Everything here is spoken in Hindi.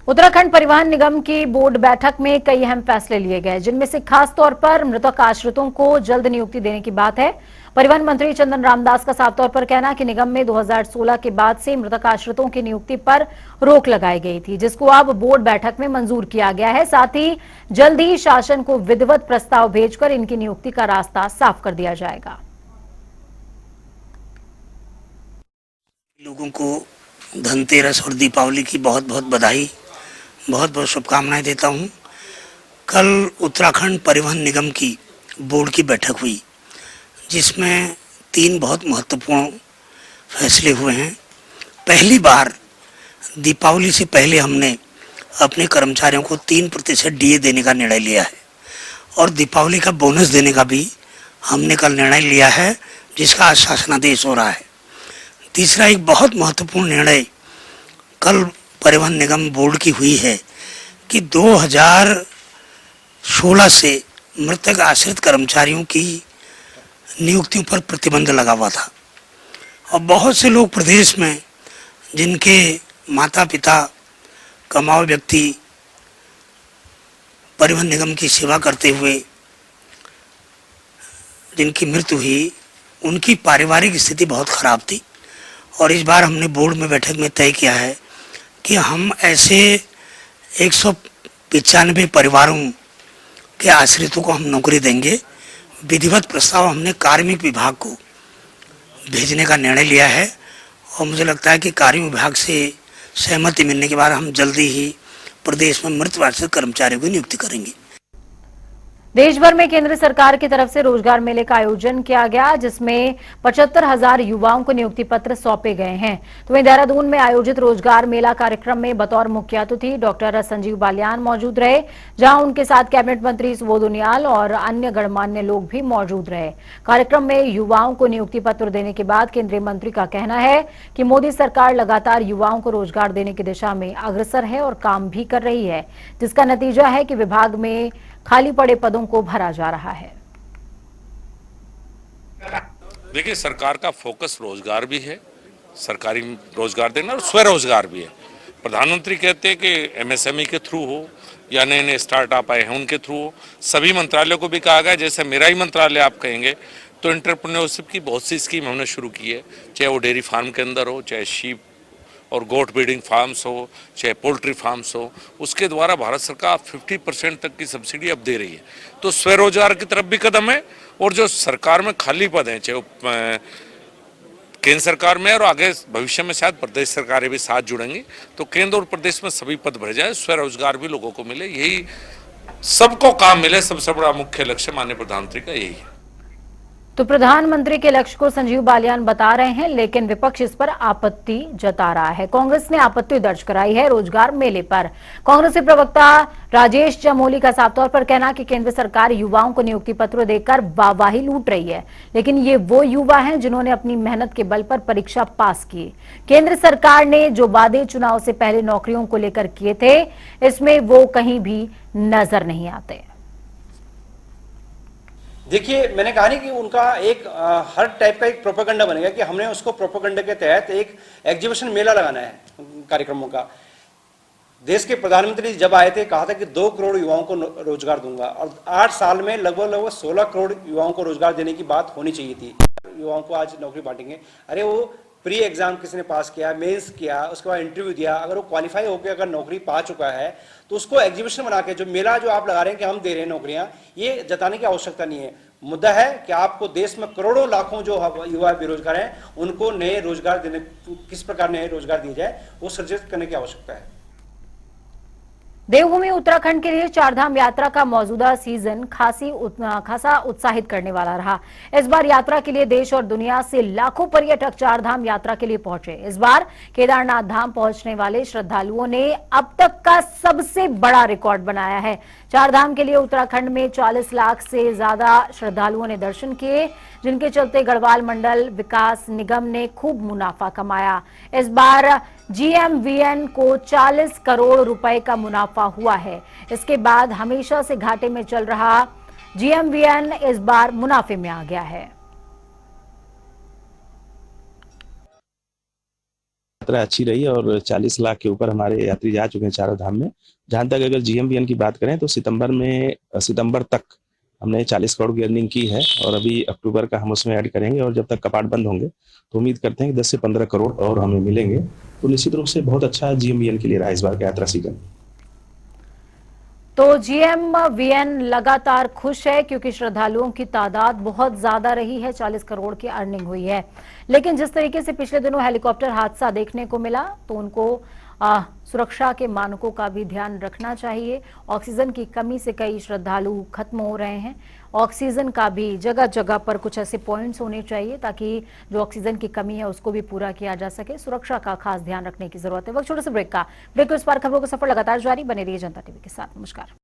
उत्तराखंड परिवहन निगम की बोर्ड बैठक में कई अहम फैसले लिए गए, जिनमें से खास तौर पर मृतक आश्रितों को जल्द नियुक्ति देने की बात है। परिवहन मंत्री चंदन रामदास का साफ तौर पर कहना कि निगम में 2016 के बाद से मृतक आश्रितों की नियुक्ति पर रोक लगाई गई थी, जिसको अब बोर्ड बैठक में मंजूर किया गया है। साथ ही जल्द ही शासन को विधिवत प्रस्ताव भेजकर इनकी नियुक्ति का रास्ता साफ कर दिया जाएगा। लोगों को धनतेरस और दीपावली की बहुत बहुत बधाई, बहुत बहुत शुभकामनाएं देता हूं। कल उत्तराखंड परिवहन निगम की बोर्ड की बैठक हुई, जिसमें 3 बहुत महत्वपूर्ण फैसले हुए हैं। पहली बार दीपावली से पहले हमने अपने कर्मचारियों को 3% डीए देने का निर्णय लिया है और दीपावली का बोनस देने का भी हमने कल निर्णय लिया है, जिसका आज शासनादेश हो रहा है। तीसरा एक बहुत महत्वपूर्ण निर्णय कल परिवहन निगम बोर्ड की हुई है कि 2016 से मृतक आश्रित कर्मचारियों की नियुक्तियों पर प्रतिबंध लगा हुआ था और बहुत से लोग प्रदेश में जिनके माता पिता कमाऊ व्यक्ति परिवहन निगम की सेवा करते हुए जिनकी मृत्यु हुई, उनकी पारिवारिक स्थिति बहुत खराब थी और इस बार हमने बोर्ड में बैठक में तय किया है कि हम ऐसे 195 परिवारों के आश्रितों को हम नौकरी देंगे। विधिवत प्रस्ताव हमने कार्मिक विभाग को भेजने का निर्णय लिया है और मुझे लगता है कि कार्मिक विभाग से सहमति मिलने के बाद हम जल्दी ही प्रदेश में मृत आश्रित कर्मचारियों की नियुक्ति करेंगे। देश भर में केंद्र सरकार की तरफ से रोजगार मेले का आयोजन किया गया, जिसमें 75,000 युवाओं को नियुक्ति पत्र सौंपे गए हैं। तो वहीं देहरादून में आयोजित रोजगार मेला कार्यक्रम में बतौर मुख्य अतिथि डॉक्टर संजीव बालियान मौजूद रहे, जहां उनके साथ कैबिनेट मंत्री सुबोध उनियाल और अन्य गणमान्य लोग भी मौजूद रहे। कार्यक्रम में युवाओं को नियुक्ति पत्र देने के बाद केंद्रीय मंत्री का कहना है कि मोदी सरकार लगातार युवाओं को रोजगार देने की दिशा में अग्रसर है और काम भी कर रही है, जिसका नतीजा है कि विभाग में खाली पड़े पदों को भरा जा रहा है। देखिए, सरकार का फोकस रोजगार भी है, सरकारी रोजगार देना और स्वरोजगार भी है। प्रधानमंत्री कहते हैं कि एमएसएमई के थ्रू हो या नए नए स्टार्टअप आए हैं उनके थ्रू हो। सभी मंत्रालयों को भी कहा गया, जैसे मेरा ही मंत्रालय आप कहेंगे तो एंटरप्रेन्योरशिप की बहुत सी स्कीम हमने शुरू की है, चाहे वो डेयरी फार्म के अंदर हो, चाहे शीप और गोट ब्रीडिंग फार्म्स हो, चाहे पोल्ट्री फार्म्स हो। उसके द्वारा भारत सरकार 50% तक की सब्सिडी अब दे रही है। तो स्वरोजगार की तरफ भी कदम है और जो सरकार में खाली पद हैं, चाहे वो केंद्र सरकार में और आगे भविष्य में शायद प्रदेश सरकारें भी साथ जुड़ेंगी, तो केंद्र और प्रदेश में सभी पद भरे जाए, स्वरोजगार भी लोगों को मिले, यही सबको काम मिले। सबसे बड़ा मुख्य लक्ष्य माननीय प्रधानमंत्री का यही है। तो प्रधानमंत्री के लक्ष्य को संजीव बालियान बता रहे हैं, लेकिन विपक्ष इस पर आपत्ति जता रहा है। कांग्रेस ने आपत्ति दर्ज कराई है रोजगार मेले पर। कांग्रेस के प्रवक्ता राजेश चमोली का साफ तौर पर कहना कि केंद्र सरकार युवाओं को नियुक्ति पत्र देकर वाहवाही लूट रही है, लेकिन ये वो युवा हैं जिन्होंने अपनी मेहनत के बल पर परीक्षा पास की। केंद्र सरकार ने जो वादे चुनाव से पहले नौकरियों को लेकर किए थे, इसमें वो कहीं भी नजर नहीं आते। देखिए, मैंने कहा नहीं कि उनका एक हर टाइप का एक प्रोपेगेंडा बनेगा कि हमने उसको प्रोपेगेंडा के तहत एक एग्जीबिशन मेला लगाना है कार्यक्रमों का। देश के प्रधानमंत्री जब आए थे कहा था कि 2 करोड़ युवाओं को रोजगार दूंगा और 8 साल में लगभग 16 करोड़ युवाओं को रोजगार देने की बात होनी चाहिए थी। युवाओं को आज नौकरी बांटेंगे। अरे वो प्री एग्जाम किसी ने पास किया, मेंस किया, उसके बाद इंटरव्यू दिया, अगर वो क्वालिफाई होकर अगर नौकरी पा चुका है तो उसको एग्जीबिशन बना के जो मेला जो आप लगा रहे हैं कि हम दे रहे हैं नौकरियां, ये जताने की आवश्यकता नहीं है। मुद्दा है कि आपको देश में करोड़ों लाखों जो युवा बेरोजगार हैं उनको नए रोजगार देने, किस प्रकार नए रोजगार दिए जाए, वो सृजित करने की आवश्यकता है। देवभूमि उत्तराखंड के लिए चारधाम यात्रा का मौजूदा सीजन खासा उत्साहित करने वाला रहा। इस बार यात्रा के लिए देश और दुनिया से लाखों पर्यटक चारधाम यात्रा के लिए पहुंचे। इस बार केदारनाथ धाम पहुंचने वाले श्रद्धालुओं ने अब तक का सबसे बड़ा रिकॉर्ड बनाया है। चारधाम के लिए उत्तराखंड में 40 लाख से ज्यादा श्रद्धालुओं ने दर्शन किए, जिनके चलते गढ़वाल मंडल विकास निगम ने खूब मुनाफा कमाया। इस बार GMVN को 40 करोड़ रुपए का मुनाफा हुआ है। इसके बाद हमेशा से घाटे में चल रहा GMVN इस बार मुनाफे में आ गया है। यात्रा अच्छी रही और 40 लाख के ऊपर हमारे यात्री जा चुके हैं चारों धाम में। जहां तक अगर जीएमबीएन की बात करें तो सितंबर तक हमने 40 करोड़ की अर्निंग की है और अभी अक्टूबर का हम उसमें ऐड करेंगे और जब तक कपाट बंद होंगे तो उम्मीद करते हैं कि 10 से 15 करोड़ और हमें मिलेंगे। तो निश्चित रूप से बहुत अच्छा जीएमबीएन के लिए रहा इस बार का यात्रा सीजन। तो जीएमवीएन लगातार खुश है क्योंकि श्रद्धालुओं की तादाद बहुत ज्यादा रही है, 40 करोड़ की अर्निंग हुई है। लेकिन जिस तरीके से पिछले दिनों हेलीकॉप्टर हादसा देखने को मिला तो उनको सुरक्षा के मानकों का भी ध्यान रखना चाहिए। ऑक्सीजन की कमी से कई श्रद्धालु खत्म हो रहे हैं। ऑक्सीजन का भी जगह जगह पर कुछ ऐसे पॉइंट्स होने चाहिए ताकि जो ऑक्सीजन की कमी है उसको भी पूरा किया जा सके। सुरक्षा का खास ध्यान रखने की जरूरत है। वक्त छोटे से ब्रेक का। ब्रेक के उस पार खबरों का सफर लगातार जारी, बने रहिए जनता टीवी के साथ। नमस्कार।